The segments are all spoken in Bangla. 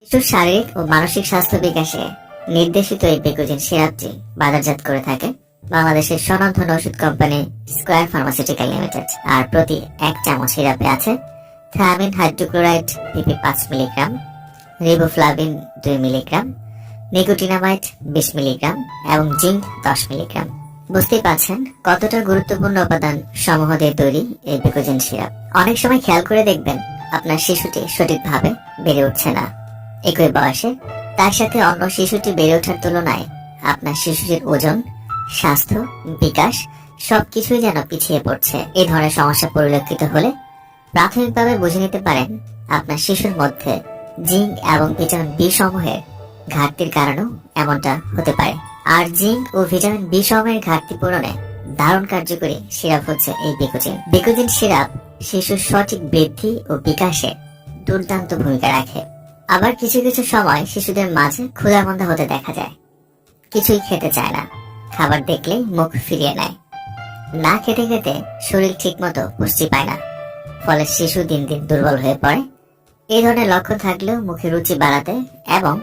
শিশুর শারীরিক ও মানসিক স্বাস্থ্য বিকাশে নির্দেশিত এই বেকোজিন সিরাপটি বাজারজাত করে থাকে বাংলাদেশের স্বনামধন্য ওষুধ কোম্পানি স্কয়ার ফার্মাসিউটিক্যাল লিমিটেড। আর প্রতি 1 চামচ সিরাপে আছে থায়ামিন হাইড্রোক্লোরাইড পিপি 5 milligram, riboflavin 2 milligram, nicotinamide 20 milligram এবং জিঙ্ক 10 মিলিগ্রাম। বুঝতেই পারছেন কতটা গুরুত্বপূর্ণ উপাদান সমূহ দিয়ে তৈরি এই বেকোজিন সিরাপ। অনেক সময় খেয়াল করে দেখবেন আপনার শিশুটি সঠিকভাবে বেড়ে উঠছে না একই বয়সে, তার সাথে অন্য শিশুটি বেড়ে ওঠার তুলনায় আপনার শিশুটির ওজন, স্বাস্থ্য, বিকাশ সবকিছুই যেন পিছিয়ে পড়ছে। এই ধরনের সমস্যা পরিলক্ষিত হলে প্রাথমিকভাবে বুঝে নিতে পারেন আপনার শিশুর মধ্যে জিঙ্ক এবং ভিটামিন বি সমূহের ঘাটতির কারণেও এমনটা হতে পারে। আর জিঙ্ক ও ভিটামিন বি সমূহের ঘাটতি পূরণে দারুণ কার্যকরী সিরাপ হচ্ছে এই বেকোজিন। বেকোজিন সিরাপ শিশুর সঠিক বৃদ্ধি ও বিকাশে দুর্দান্ত ভূমিকা রাখে। আবার কিছু কিছু সময় শিশুদের মাঝে ক্ষুধামন্দা হতে দেখা যায়, কিছুই খেতে চায় না, খাবার দেখলেই মুখ ফিরিয়ে নেয়, না খেতে খেতে শরীর ঠিক মতো পুষ্টি পায় না, ফলে শিশু দিন দিন দুর্বল হয়ে পড়ে। এই ধরনের লক্ষণ থাকলেও মুখে রুচি বাড়াতে এবং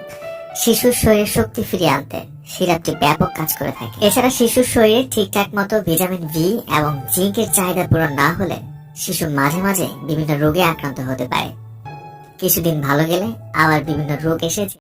শিশুর শরীরে শক্তি ফিরিয়ে আনতে সিরাপটি ব্যাপক কাজ করে থাকে। এছাড়া শিশুর শরীরে ঠিকঠাক মতো ভিটামিন বি এবং জিঙ্কের চাহিদা পূরণ না হলে শিশু মাঝে মাঝে বিভিন্ন রোগে আক্রান্ত হতে পারে। কিছুদিন ভালো গেলে আবার বিভিন্ন রোগ এসে